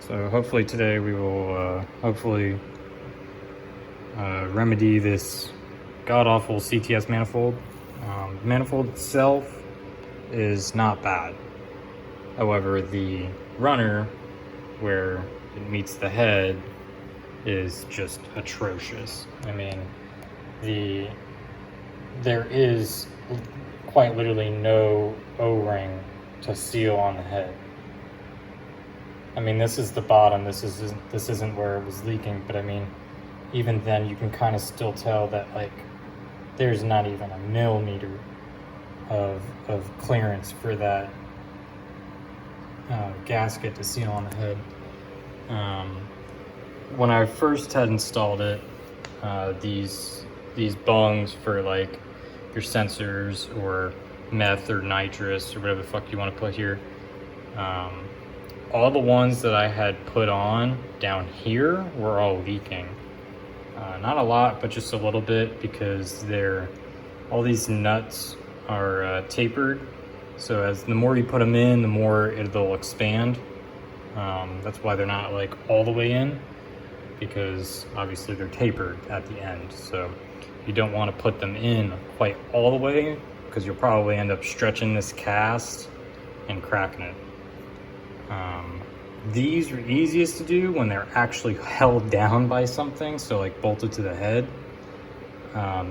So hopefully today we will remedy this god-awful CTS manifold. The manifold itself is not bad. However, the runner where it meets the head is just atrocious. I mean, there is quite literally no O-ring to seal on the head. I mean, this is the bottom. This isn't where it was leaking, but I mean, even then, you can kind of still tell that like there's not even a millimeter of clearance for that gasket to seal on the head. When I first had installed it, these bungs for like your sensors or meth or nitrous or whatever the fuck you want to put here, all the ones that I had put on down here were all leaking. Not a lot, but just a little bit, because all these nuts are tapered. So as the more you put them in, the more they'll expand. That's why they're not like all the way in, because obviously they're tapered at the end. So you don't want to put them in quite all the way, because you'll probably end up stretching this cast and cracking it. These are easiest to do when they're actually held down by something, so like bolted to the head.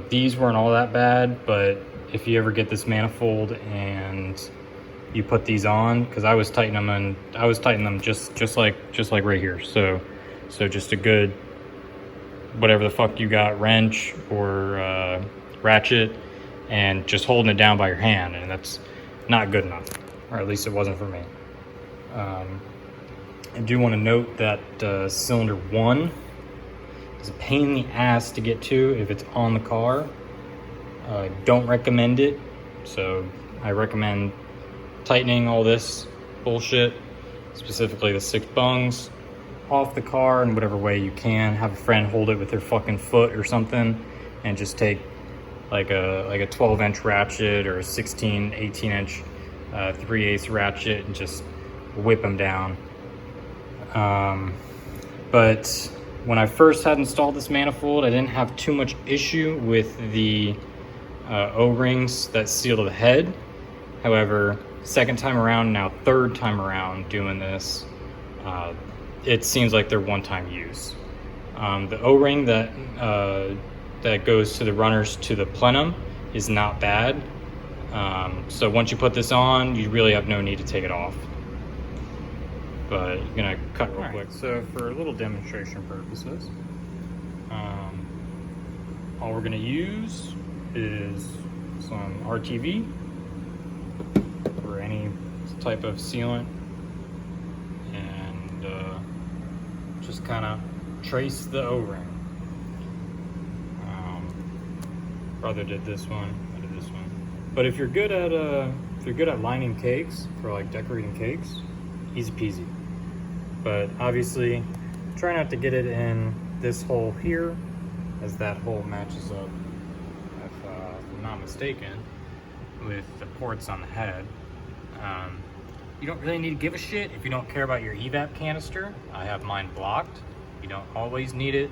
These weren't all that bad, but if you ever get this manifold and you put these on, because I was tightening them just like right here. So just a good whatever the fuck you got, wrench or ratchet, and just holding it down by your hand, and that's not good enough, or at least it wasn't for me. I do want to note that cylinder 1 is a pain in the ass to get to if it's on the car. Don't recommend it. So I recommend tightening all this bullshit, specifically the 6 bungs, off the car in whatever way you can. Have a friend hold it with their fucking foot or something, and just take like a 12-inch ratchet or a 18-inch 3/8 ratchet and just whip them down. But when I first had installed this manifold, I didn't have too much issue with the O-rings that seal the head. However, second time around, now third time around doing this, it seems like they're one-time use. The O-ring that goes to the runners to the plenum is not bad. So once you put this on, you really have no need to take it off. But I'm gonna cut real quick. So for little demonstration purposes, all we're gonna use is some RTV or any type of sealant, and just kind of trace the O-ring. Brother did this one, I did this one. But if you're good at lining cakes, for like decorating cakes, easy peasy. But obviously, try not to get it in this hole here, as that hole matches up, if I'm not mistaken, with the ports on the head. You don't really need to give a shit if you don't care about your evap canister. I have mine blocked. You don't always need it.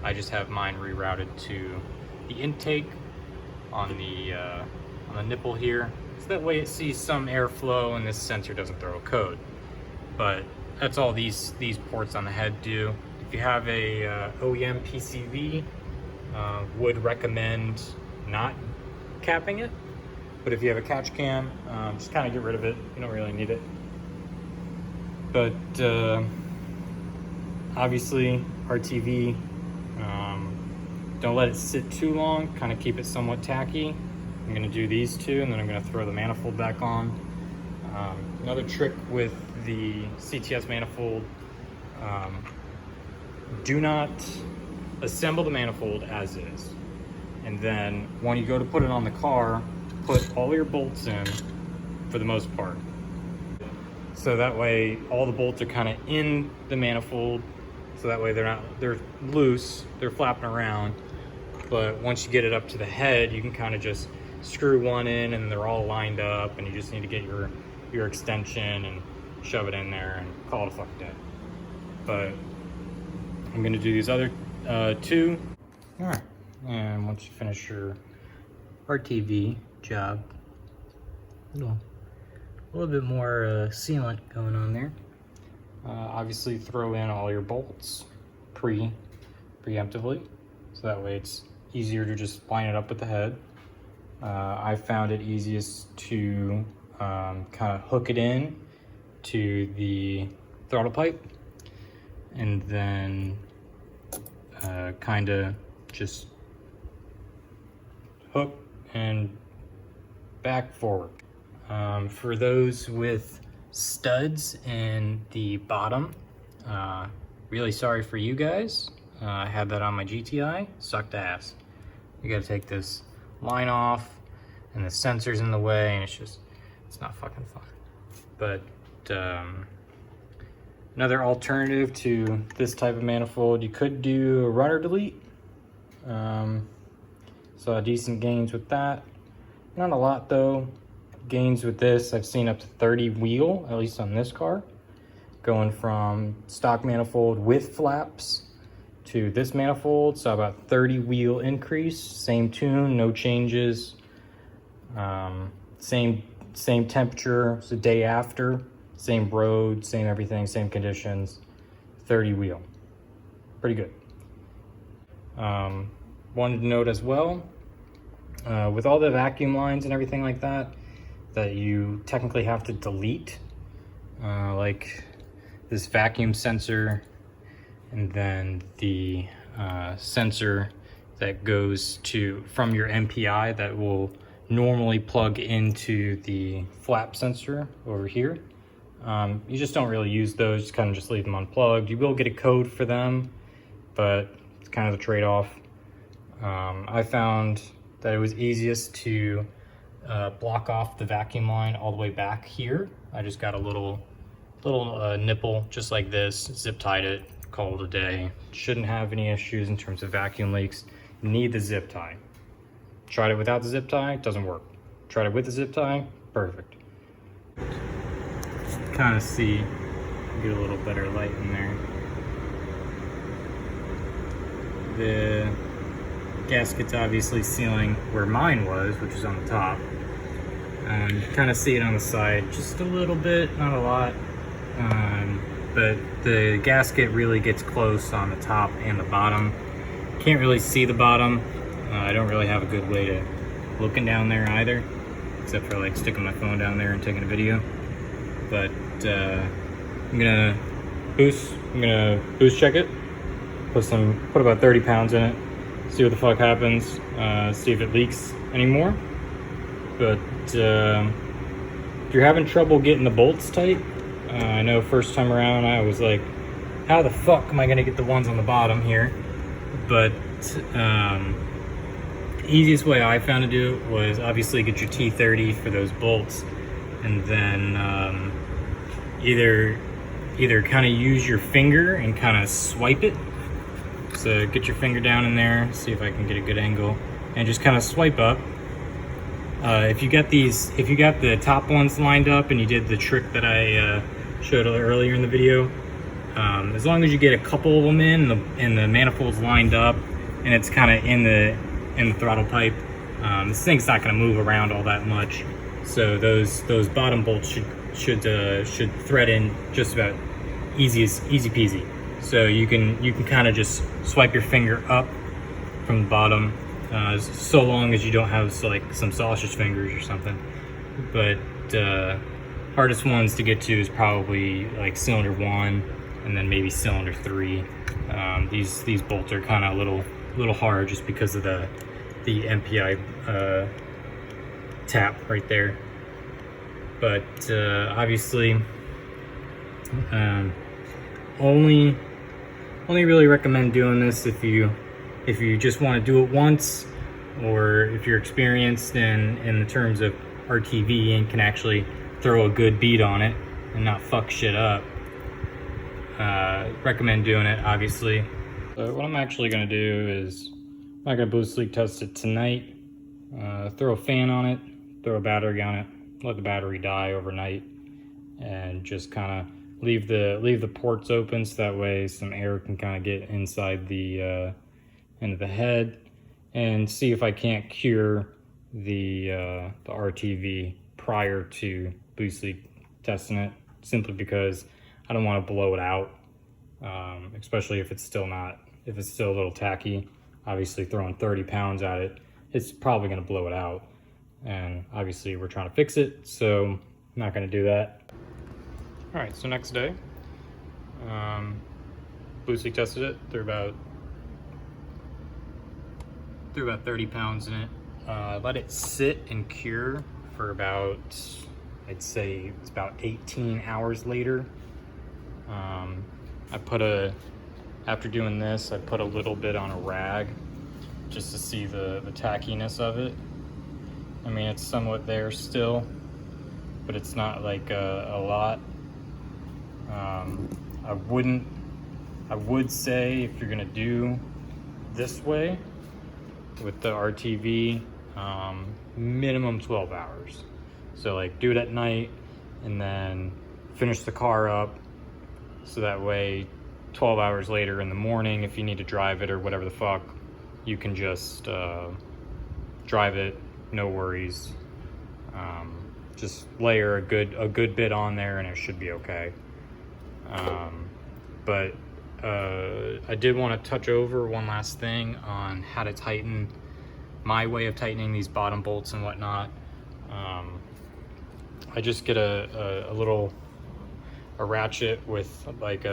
I just have mine rerouted to the intake on the nipple here, so that way it sees some airflow and this sensor doesn't throw a code. But that's all these ports on the head do. If you have a OEM PCV, would recommend not capping it. But if you have a catch cam, just kind of get rid of it. You don't really need it. But obviously, RTV, don't let it sit too long. Kind of keep it somewhat tacky. I'm gonna do these two, and then I'm gonna throw the manifold back on. Another trick with the CTS manifold, do not assemble the manifold as is. And then when you go to put it on the car, put all your bolts in for the most part. So that way all the bolts are kind of in the manifold. So that way they're loose, they're flapping around. But once you get it up to the head, you can kind of just screw one in and they're all lined up, and you just need to get your extension and shove it in there and call it a fucking day. but I'm gonna do these other two. All right, and once you finish your RTV job, a little bit more sealant going on there. Obviously throw in all your bolts preemptively, so that way it's easier to just line it up with the head. I found it easiest to kind of hook it in to the throttle pipe and then kind of just hook and back forward. For those with studs in the bottom, really sorry for you guys. I had that on my GTI, sucked ass. You gotta take this line off and the sensor's in the way, and it's not fucking fun. But another alternative to this type of manifold, you could do a runner delete. Saw decent gains with that. Not a lot though. Gains with this, I've seen up to 30 wheel, at least on this car. Going from stock manifold with flaps to this manifold, so about 30 wheel increase. Same tune, no changes. Same temperature, so day after. Same road, same everything, same conditions. 30 wheel, pretty good. Wanted to note as well, with all the vacuum lines and everything like that, that you technically have to delete, like this vacuum sensor, and then the sensor that goes from your MPI that will normally plug into the flap sensor over here. You just don't really use those, just kind of just leave them unplugged. You will get a code for them, but it's kind of the trade-off. I found that it was easiest to block off the vacuum line all the way back here. I just got a little nipple just like this, zip tied it, called it a day. Shouldn't have any issues in terms of vacuum leaks. You need the zip tie. Tried it without the zip tie, doesn't work. Tried it with the zip tie, perfect. Kind of see, get a little better light in there. The gasket's obviously sealing where mine was, which is on the top. You kind of see it on the side just a little bit, not a lot. But the gasket really gets close on the top and the bottom. Can't really see the bottom. I don't really have a good way to looking down there either, except for like sticking my phone down there and taking a video. But I'm gonna boost check it. Put about 30 pounds in it. See what the fuck happens. See if it leaks anymore. But if you're having trouble getting the bolts tight, I know first time around I was like, how the fuck am I gonna get the ones on the bottom here? But the easiest way I found to do it was obviously get your T30 for those bolts, and then either kind of use your finger and kind of swipe it. So get your finger down in there, see if I can get a good angle, and just kind of swipe up. If you got the top ones lined up and you did the trick that I showed earlier in the video, as long as you get a couple of them in and the manifold's lined up and it's kind of in the throttle pipe, this thing's not going to move around all that much. So those bottom bolts should thread in just about easy peasy. So you can kind of just swipe your finger up from the bottom, so long as you don't have like some sausage fingers or something. But hardest ones to get to is probably like cylinder 1 and then maybe cylinder 3. These bolts are kind of a little hard just because of the MPI tap right there. But obviously only really recommend doing this if you just want to do it once, or if you're experienced in the terms of RTV and can actually throw a good beat on it and not fuck shit up. Recommend doing it, obviously. So what I'm actually going to do is I'm not going to boost leak test it tonight. Throw a fan on it, throw a battery on it, let the battery die overnight, and just kind of leave the ports open so that way some air can kind of get inside the into the head, and see if I can't cure the RTV prior to loosely testing it, simply because I don't want to blow it out, especially if it's still a little tacky. Obviously throwing 30 pounds at it, it's probably going to blow it out, and obviously we're trying to fix it, so I'm not going to do that. All right, so next day, loosely tested it, threw about 30 pounds in it. Let it sit and cure for about, I'd say it's about 18 hours later. After doing this, I put a little bit on a rag just to see the tackiness of it. I mean, it's somewhat there still, but it's not like a lot. I would say if you're gonna do this way with the RTV, minimum 12 hours. So like do it at night and then finish the car up, so that way 12 hours later in the morning, if you need to drive it or whatever the fuck, you can just drive it, no worries. Just layer a good bit on there and it should be okay. But I did want to touch over one last thing on how to tighten, my way of tightening these bottom bolts and whatnot. I just get a ratchet with like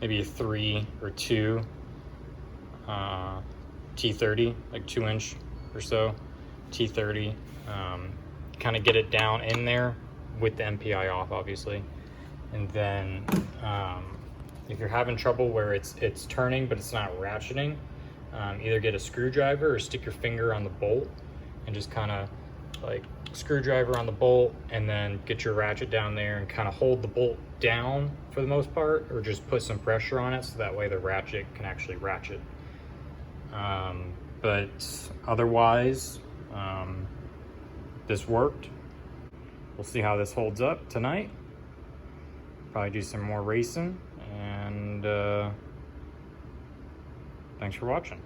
maybe a 3 or 2 T30, like 2-inch or so T30. Kind of get it down in there with the MPI off, obviously. And then if you're having trouble where it's turning but it's not ratcheting, either get a screwdriver or stick your finger on the bolt and just kind of like screwdriver on the bolt, and then get your ratchet down there and kind of hold the bolt down for the most part, or just put some pressure on it so that way the ratchet can actually ratchet. But otherwise, this worked. We'll see how this holds up tonight. Probably do some more racing, and thanks for watching.